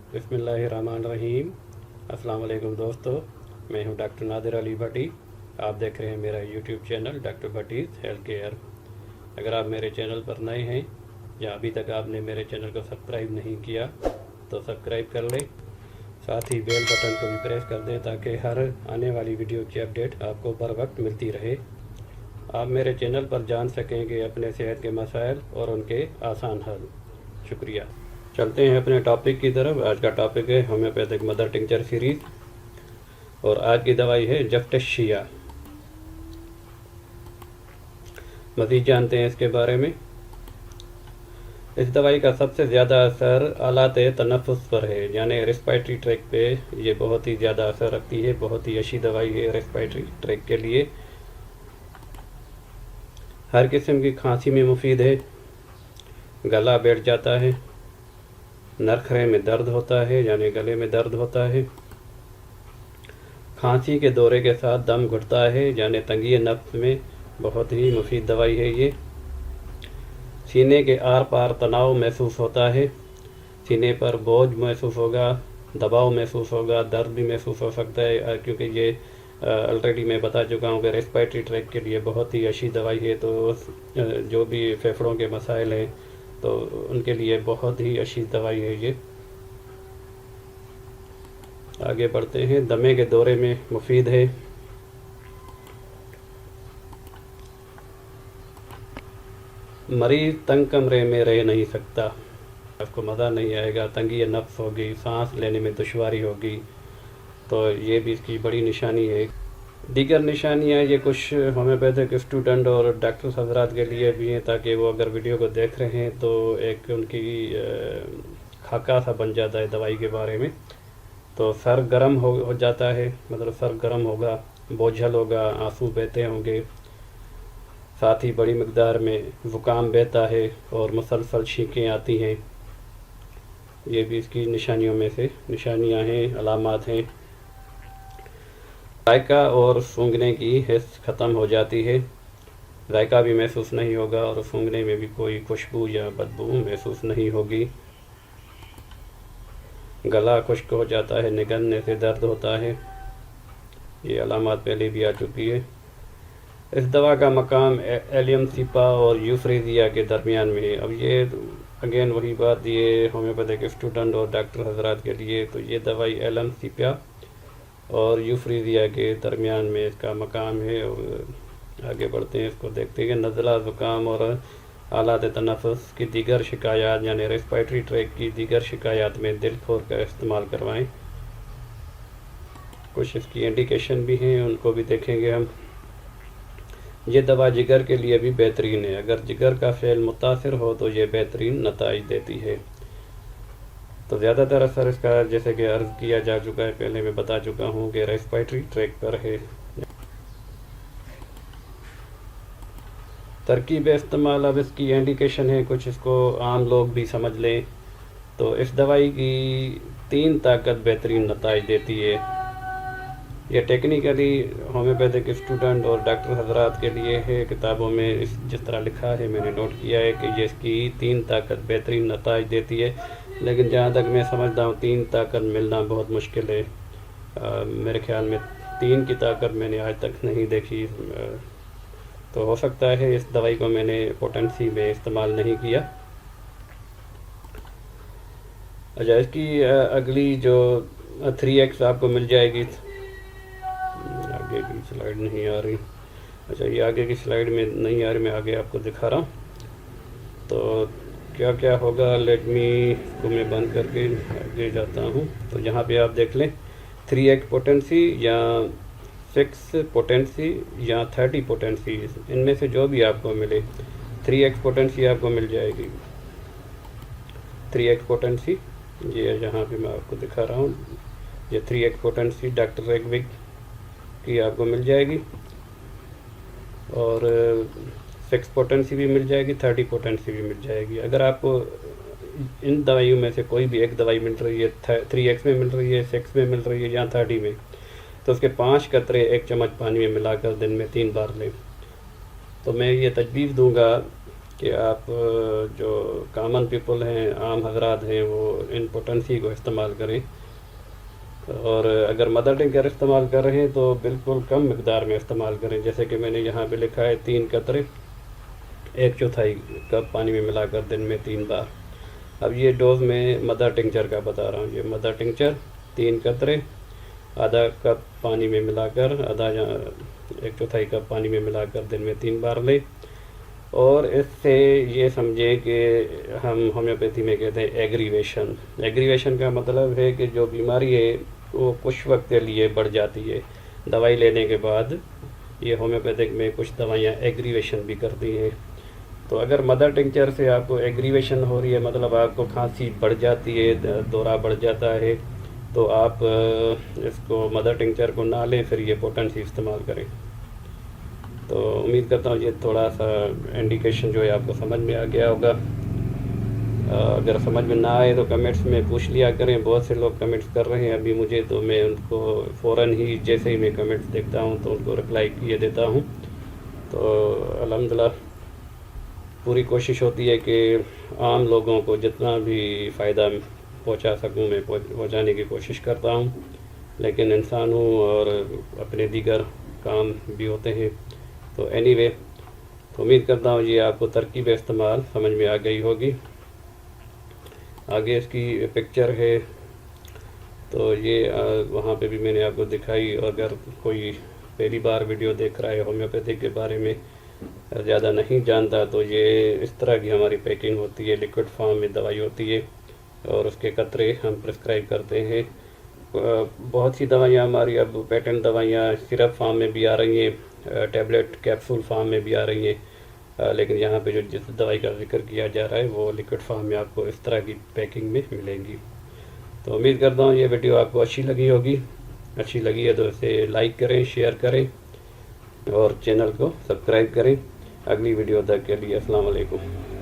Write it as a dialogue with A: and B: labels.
A: बिस्मिल्लाहिर्रहमानिर्रहीम। अस्सलाम वालेकुम दोस्तों, मैं हूं डॉक्टर नादिर अली भट्टी। आप देख रहे हैं मेरा YouTube channel doctor Bhatti's health care. अगर आप मेरे चैनल पर नए हैं या अभी तक आपने मेरे चैनल को सब्सक्राइब नहीं किया तो सब्सक्राइब कर लें, साथ ही बेल बटन को भी प्रेस कर दें ताकि हर आने वाली वीडियो की अपडेट आपको बर वक्त मिलती रहे। आप मेरे चैनल पर जान सकेंगे अपने सेहत के मसाइल और उनके आसान हल। शुक्रिया। चलते हैं अपने टॉपिक की तरफ। आज का टॉपिक है होम्योपैथिक मदर टिंचर सीरीज़ और आज की दवाई है जफ्टशिया। मज़ीद जानते हैं इसके बारे में। इस दवाई का सबसे ज़्यादा असर आलात तनफ़ुस पर है, यानी रेस्पिरेटरी ट्रैक पे ये बहुत ही ज़्यादा असर रखती है। बहुत ही अच्छी दवाई है रेस्पिरेटरी ट्रैक के लिए। हर किस्म की खांसी में मुफीद है। गला बैठ जाता है, नरखरे में दर्द होता है यानी गले में दर्द होता है, खांसी के दौरे के साथ दम घुटता है यानी तंगी नफ्स में बहुत ही मुफीद दवाई है ये। सीने के आर पार तनाव महसूस होता है, सीने पर बोझ महसूस होगा, दबाव महसूस होगा, दर्द भी महसूस हो सकता है, क्योंकि ये ऑलरेडी मैं बता चुका हूँ कि रेस्पिरेटरी ट्रैक के लिए बहुत ही अच्छी दवाई है। तो जो भी फेफड़ों के मसाइल हैं तो उनके लिए बहुत ही अच्छी दवाई है ये। आगे बढ़ते हैं। दमे के दौरे में मुफीद है। मरीज़ तंग कमरे में रह नहीं सकता, आपको मज़ा नहीं आएगा, तंगी नफ्स होगी, सांस लेने में दुश्वारी होगी, तो ये भी इसकी बड़ी निशानी है। दीगर निशानियाँ ये कुछ होम्योपैथिक स्टूडेंट और डॉक्टर हजरात के लिए भी हैं, ताकि वो अगर वीडियो को देख रहे हैं तो एक उनकी खाका सा बन जाता है दवाई के बारे में। तो सर गर्म हो जाता है, मतलब सर गर्म होगा, बोझल होगा, आंसू बहते होंगे, साथ ही बड़ी मकदार में ज़ुकाम बहता है और मुसलसल छींकें आती हैं। ये भी इसकी निशानियों में से निशानियां हैं, अलामात हैं। जायका और सूंघने की हिस्स ख़त्म हो जाती है, जायका भी महसूस नहीं होगा और सूंघने में भी कोई खुशबू या बदबू महसूस नहीं होगी। गला खुश्क हो जाता है, निगलने से दर्द होता है। ये अलामात पहले भी आ चुकी है। इस दवा का मकाम एलियम सीपा और यूफ्रेजिया के दरमियान में है। अब ये अगेन वही बात, ये होम्योपैथिक स्टूडेंट और डॉक्टर हजरात के लिए, तो ये दवाई एलियम सीपा और यूफ्रेजिया के दरमियान में इसका मकाम है। और आगे बढ़ते हैं, इसको देखते हैं। नज़ला, ज़ुकाम और आलात तनफ़ुस की दीगर शिकायत यानी रेस्पिरेटरी ट्रैक की दीगर शिकायत में दिल खोर का इस्तेमाल करवाएं। कुछ इसकी इंडिकेशन भी हैं, उनको भी देखेंगे हम। ये दवा जिगर के लिए भी बेहतरीन है। अगर जिगर का फेल मुतासिर हो तो ये बेहतरीन नताइज देती है। तो ज़्यादातर असर इसका, जैसे कि अर्ज़ किया जा चुका है, पहले मैं बता चुका हूँ कि रेस्पिरेटरी ट्रैक पर है। तरकीब इस्तेमाल, अब इसकी इंडिकेशन है, कुछ इसको आम लोग भी समझ लें। तो इस दवाई की 3 ताकत बेहतरीन नताइज देती है। ये टेक्निकली होम्योपैथिक स्टूडेंट और डॉक्टर हजरात के लिए है। किताबों में जिस तरह लिखा है मैंने नोट किया है कि ये इसकी 3 ताकत बेहतरीन नताइज देती है, लेकिन जहाँ तक मैं समझता हूँ 3 ताकत मिलना बहुत मुश्किल है। मेरे ख्याल में 3 की ताकत मैंने आज तक नहीं देखी। तो हो सकता है इस दवाई को मैंने पोटेंसी में इस्तेमाल नहीं किया। अच्छा, इसकी अगली जो 3x आपको मिल जाएगी। आगे की स्लाइड नहीं आ रही। अच्छा, ये आगे की स्लाइड में नहीं आ रही, मैं आगे आपको दिखा रहा हूँ। तो क्या क्या होगा, लेट मी, इसको मैं बंद करके आगे जाता हूँ। तो यहाँ पे आप देख लें 3x पोटेंसी या 6 पोटेंसी या 30 पोटेंसी, इनमें से जो भी आपको मिले। 3x पोटेंसी आपको मिल जाएगी। 3x पोटेंसी ये यहाँ पे मैं आपको दिखा रहा हूँ। ये 3x पोटेंसी डॉक्टर रेगविक की आपको मिल जाएगी और 6 पोटेंसी भी मिल जाएगी, 30 पोटेंसी भी मिल जाएगी। अगर आपको इन दवाइयों में से कोई भी एक दवाई मिल रही है, 3x में मिल रही है, 6 में मिल रही है या 30 में, तो उसके 5 कतरे 1 चम्मच पानी में मिलाकर दिन में 3 बार लें। तो मैं ये तजवीज़ दूंगा کہ آپ جو کامن پیپل ہیں، عام حضرات ہیں، وہ ان پوٹنسی کو استعمال کریں، اور اگر مدر ٹنکر استعمال کر رہے ہیں تو بالکل کم مقدار میں استعمال کریں، جیسے کہ میں نے یہاں پہ لکھا ہے 3 قطرے 1/4 کپ پانی میں ملا کر دن میں 3 بار۔ اب یہ ڈوز میں مدر ٹنکچر کا بتا رہا ہوں۔ یہ مدر ٹنکچر 3 قطرے آدھا کپ پانی میں ملا کر 1/4 کپ پانی میں ملا کر دن میں 3 بار لیں، اور اس سے یہ سمجھیں کہ ہم ہومیوپیتھی میں کہتے ہیں ایگریویشن کا مطلب ہے کہ جو بیماری ہے وہ کچھ وقت کے لیے بڑھ جاتی ہے دوائی لینے کے بعد۔ یہ ہومیوپیتھک میں کچھ دوائیاں ایگریویشن بھی کرتی ہیں، تو اگر مدر ٹنکچر سے آپ کو ایگریویشن ہو رہی ہے، مطلب آپ کو کھانسی بڑھ جاتی ہے، دورہ بڑھ جاتا ہے، تو آپ اس کو مدر ٹنکچر کو نہ لیں، پھر یہ پوٹنسی استعمال کریں۔ تو امید کرتا ہوں یہ تھوڑا سا انڈیکیشن جو ہے آپ کو سمجھ میں آ گیا ہوگا۔ اگر سمجھ میں نہ آئے تو کمنٹس میں پوچھ لیا کریں، بہت سے لوگ کمنٹس کر رہے ہیں ابھی مجھے، تو میں ان کو فوراً ہی جیسے ہی میں کمنٹس دیکھتا ہوں تو ان کو رپلائی کیے دیتا ہوں۔ تو الحمدللہ پوری کوشش ہوتی ہے کہ عام لوگوں کو جتنا بھی فائدہ پہنچا سکوں میں پہنچانے کی کوشش کرتا ہوں، لیکن انسان ہوں اور اپنے دیگر کام بھی ہوتے ہیں۔ تو اینی وے، تو امید کرتا ہوں یہ آپ کو ترکیب استعمال سمجھ میں آ گئی ہوگی۔ آگے اس کی پکچر ہے، تو یہ وہاں پہ بھی میں نے آپ کو دکھائی۔ اگر کوئی پہلی بار ویڈیو دیکھ رہا ہے ہومیوپیتھی کے بارے میں، زیادہ نہیں جانتا، تو یہ اس طرح کی ہماری پیکنگ ہوتی ہے، لیکوڈ فارم میں دوائی ہوتی ہے، اور اس کے قطرے ہم پرسکرائب کرتے ہیں۔ بہت سی دوائیاں ہماری اب پیٹنٹ دوائیاں سرپ فارم میں بھی آ رہی ہیں، ٹیبلٹ کیپسول فارم میں بھی آ رہی ہیں، لیکن یہاں پہ جو جس دوائی کا ذکر کیا جا رہا ہے وہ لیکوڈ فارم میں آپ کو اس طرح کی پیکنگ میں ملے گی۔ تو امید کرتا ہوں یہ ویڈیو آپ کو اچھی لگی ہوگی۔ اچھی لگی ہے تو اسے لائک کریں، شیئر کریں، اور چینل کو سبسکرائب کریں۔ اگلی ویڈیو تک کے لیے السلام علیکم۔